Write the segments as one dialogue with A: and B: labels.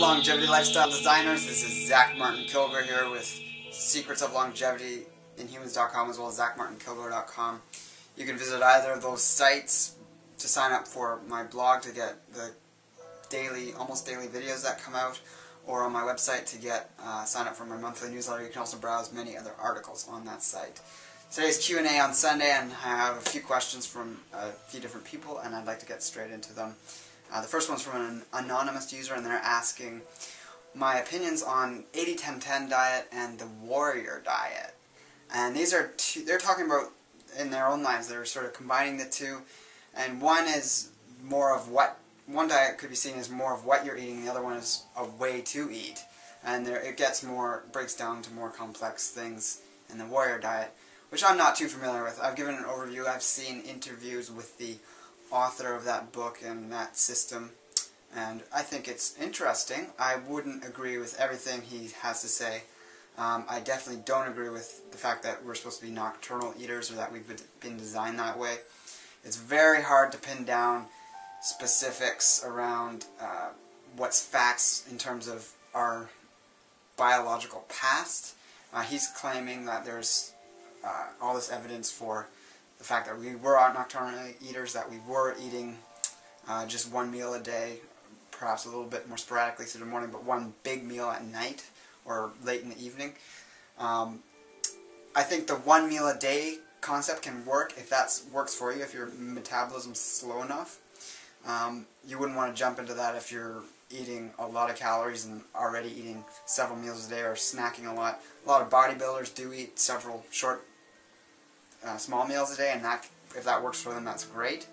A: longevity lifestyle designers. This is Martin-Kilgour here with Secrets of Longevity in Humans.com as well as martin-kilgour.com. You can visit either of those sites to sign up for my blog to get the almost daily videos that come out, or on my website to get sign up for my monthly newsletter. You can also browse many other articles on that site. Today's Q&A on Sunday, and I have a few questions from a few different people, and I'd like to get straight into them. The first one's from an anonymous user, and they're asking my opinions on 80-10-10 diet and the warrior diet. And these are they're talking about in their own lives. They're sort of combining the two, and one is more of what one diet could be seen as more of what you're eating, the other one is a way to eat, and it breaks down to more complex things in the warrior diet, which I'm not too familiar with. I've given an overview. I've seen interviews with the author of that book and that system, and I think it's interesting. I wouldn't agree with everything he has to say. I definitely don't agree with the fact that we're supposed to be nocturnal eaters or that we've been designed that way. It's very hard to pin down specifics around what's facts in terms of our biological past. He's claiming that there's all this evidence for the fact that we were nocturnal eaters, that we were eating just one meal a day, perhaps a little bit more sporadically through the morning, but one big meal at night or late in the evening. I think the one meal a day concept can work if that works for you, if your metabolism's slow enough. You wouldn't want to jump into that if you're eating a lot of calories and already eating several meals a day or snacking a lot. A lot of bodybuilders do eat several short small meals a day, and if that works for them, that's great.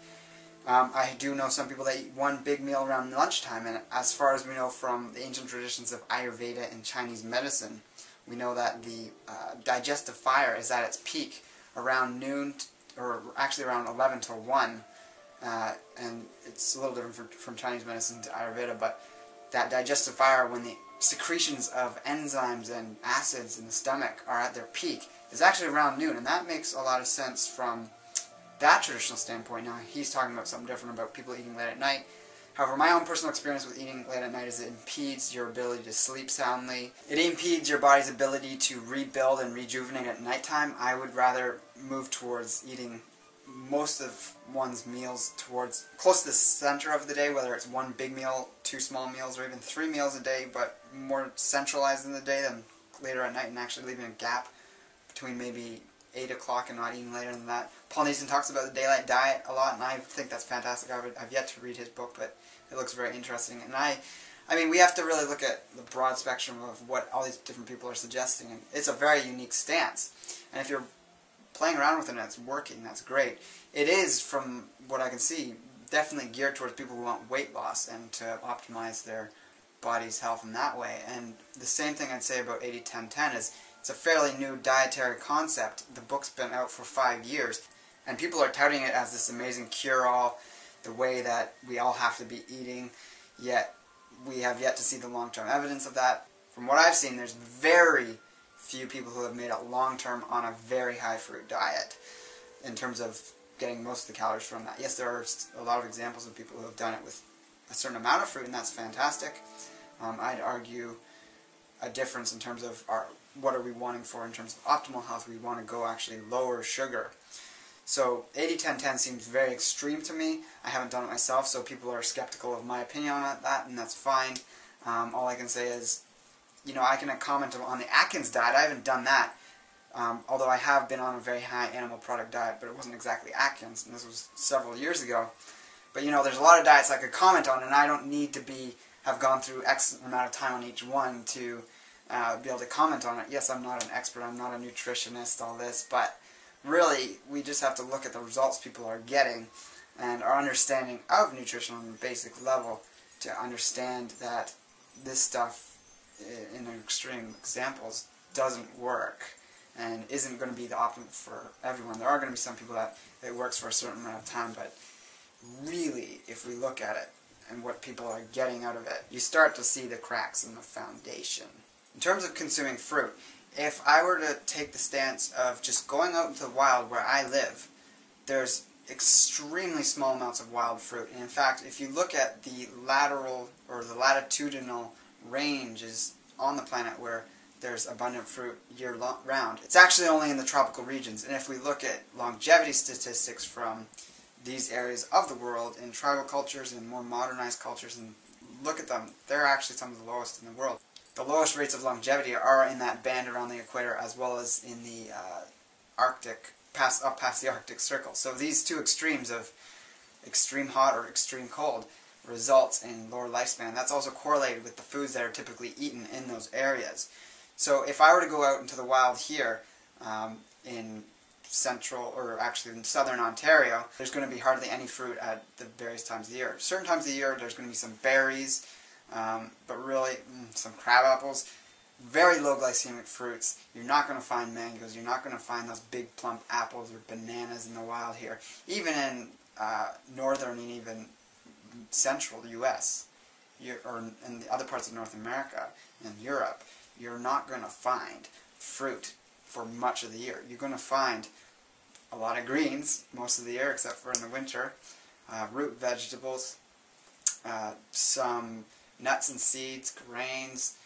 A: I do know some people that eat one big meal around lunchtime, and as far as we know from the ancient traditions of Ayurveda and Chinese medicine, we know that the digestive fire is at its peak around noon, or actually around 11 till 1, and it's a little different from Chinese medicine to Ayurveda, but that digestive fire, when the secretions of enzymes and acids in the stomach are at their peak, is actually around noon, and that makes a lot of sense from that traditional standpoint. Now, he's talking about something different about people eating late at night. However, my own personal experience with eating late at night is it impedes your ability to sleep soundly. It impedes your body's ability to rebuild and rejuvenate at nighttime. I would rather move towards eating most of one's meals towards close to the center of the day, whether it's one big meal, two small meals, or even 3 meals a day, but more centralized in the day than later at night, and actually leaving a gap between maybe 8 o'clock and not eating later than that. Paul Neeson talks about the daylight diet a lot, and I think that's fantastic. I've yet to read his book, but it looks very interesting. And I mean, we have to really look at the broad spectrum of what all these different people are suggesting, and it's a very unique stance. And if you're playing around with it and it's working, that's great. It is, from what I can see, definitely geared towards people who want weight loss and to optimize their body's health in that way. And the same thing I'd say about 80-10-10 is it's a fairly new dietary concept. The book's been out for 5 years, and people are touting it as this amazing cure-all, the way that we all have to be eating, yet we have yet to see the long-term evidence of that. From what I've seen, there's very few people who have made it long-term on a very high-fruit diet in terms of getting most of the calories from that. Yes, there are a lot of examples of people who have done it with a certain amount of fruit, and that's fantastic. I'd argue a difference in terms of what are we wanting for in terms of optimal health. We want to go actually lower sugar. So 80-10-10 seems very extreme to me. I haven't done it myself, so people are skeptical of my opinion on that, and that's fine. All I can say is, you know, I can comment on the Atkins diet. I haven't done that, although I have been on a very high animal product diet, but it wasn't exactly Atkins, and this was several years ago. But you know, there's a lot of diets I could comment on, and I don't need to have gone through X amount of time on each one to be able to comment on it. Yes, I'm not an expert, I'm not a nutritionist, all this, but really, we just have to look at the results people are getting and our understanding of nutrition on a basic level to understand that this stuff, in extreme examples, doesn't work and isn't going to be the optimum for everyone. There are going to be some people that it works for a certain amount of time, but really, if we look at it and what people are getting out of it, you start to see the cracks in the foundation. In terms of consuming fruit, if I were to take the stance of just going out into the wild where I live, there's extremely small amounts of wild fruit. And in fact, if you look at the lateral or the latitudinal ranges on the planet where there's abundant fruit year-round. It's actually only in the tropical regions, and if we look at longevity statistics from these areas of the world in tribal cultures and more modernized cultures, and look at them, they're actually some of the lowest in the world. The lowest rates of longevity are in that band around the equator, as well as in the Arctic, up past the Arctic Circle. So these two extremes of extreme hot or extreme cold results in lower lifespan. That's also correlated with the foods that are typically eaten in those areas. So if I were to go out into the wild here in central, or actually in southern Ontario, there's going to be hardly any fruit at the various times of the year. Certain times of the year there's going to be some berries, but really some crab apples. Very low glycemic fruits. You're not going to find mangoes. You're not going to find those big plump apples or bananas in the wild here. Even in northern and even central U.S. or in the other parts of North America and Europe, you're not going to find fruit for much of the year. You're going to find a lot of greens most of the year, except for in the winter, root vegetables, some nuts and seeds, grains,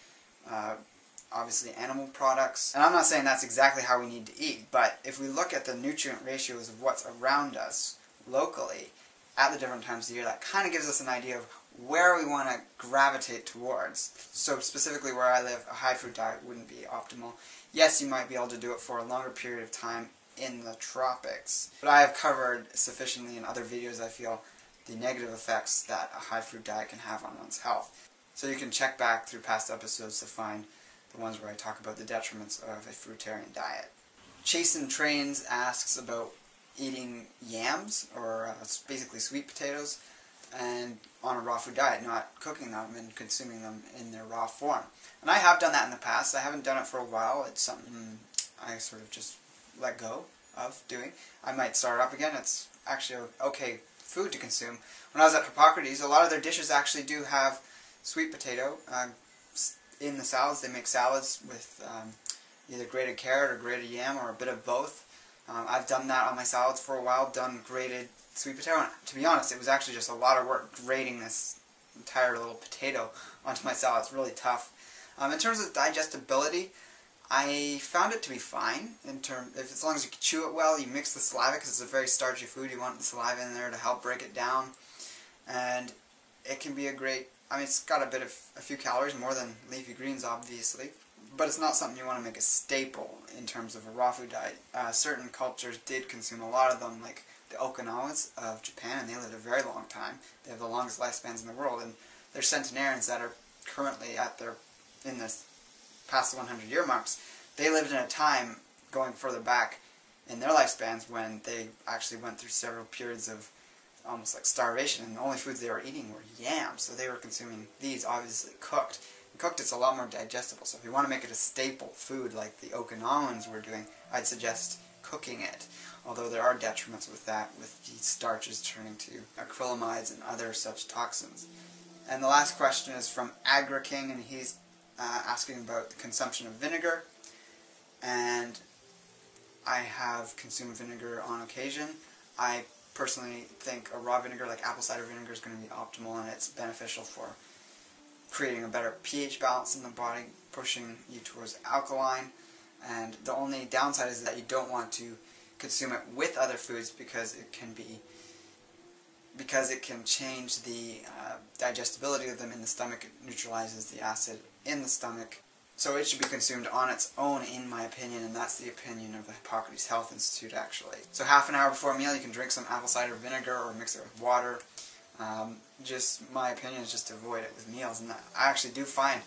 A: obviously animal products. And I'm not saying that's exactly how we need to eat, but if we look at the nutrient ratios of what's around us locally at the different times of the year, that kind of gives us an idea of where we want to gravitate towards. So specifically where I live, a high fruit diet wouldn't be optimal. Yes, you might be able to do it for a longer period of time in the tropics, but I have covered sufficiently in other videos, I feel, the negative effects that a high fruit diet can have on one's health. So you can check back through past episodes to find the ones where I talk about the detriments of a fruitarian diet. Chasen Trains asks about eating yams, or basically sweet potatoes, and on a raw food diet, not cooking them and consuming them in their raw form. And I have done that in the past. I haven't done it for a while. It's something I sort of just let go of doing. I might start up again. It's actually okay food to consume. When I was at Hippocrates, a lot of their dishes actually do have sweet potato in the salads. They make salads with either grated carrot or grated yam or a bit of both. I've done that on my salads for a while, done grated sweet potato. And to be honest, it was actually just a lot of work grating this entire little potato onto my salad. It's really tough. In terms of digestibility, I found it to be fine. As long as you chew it well, you mix the saliva, because it's a very starchy food. You want the saliva in there to help break it down. And it can be a great, I mean, it's got a few calories, more than leafy greens, obviously. But it's not something you want to make a staple in terms of a raw food diet. Certain cultures did consume a lot of them, like the Okinawas of Japan, and they lived a very long time. They have the longest lifespans in the world, and they're centenarians that are currently past the 100-year marks. They lived in a time going further back in their lifespans when they actually went through several periods of almost like starvation, and the only foods they were eating were yams, so they were consuming these obviously cooked. Cooked, it's a lot more digestible, so if you want to make it a staple food like the Okinawans were doing, I'd suggest cooking it. Although there are detriments with that, with the starches turning to acrylamides and other such toxins. And the last question is from AgraKing, and he's asking about the consumption of vinegar. And I have consumed vinegar on occasion. I personally think a raw vinegar like apple cider vinegar is going to be optimal, and it's beneficial for creating a better pH balance in the body, pushing you towards alkaline. And the only downside is that you don't want to consume it with other foods, because it can change the digestibility of them in the stomach. It neutralizes the acid in the stomach. So it should be consumed on its own, in my opinion, and that's the opinion of the Hippocrates Health Institute, actually. So half an hour before a meal, you can drink some apple cider vinegar or mix it with water. Just my opinion is just to avoid it with meals, and I actually do find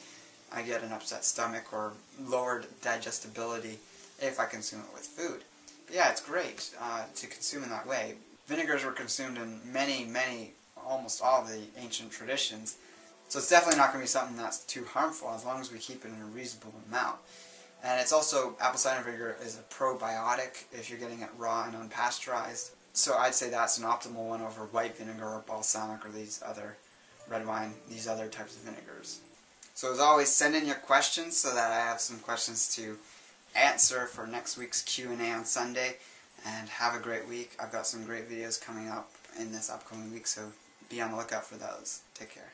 A: I get an upset stomach or lowered digestibility if I consume it with food. But yeah, it's great to consume in that way. Vinegars were consumed in many, almost all of the ancient traditions, so it's definitely not going to be something that's too harmful as long as we keep it in a reasonable amount. And it's also, apple cider vinegar is a probiotic if you're getting it raw and unpasteurized. So I'd say that's an optimal one over white vinegar or balsamic or these other red wine, these other types of vinegars. So as always, send in your questions so that I have some questions to answer for next week's Q&A on Sunday. And have a great week. I've got some great videos coming up in this upcoming week, so be on the lookout for those. Take care.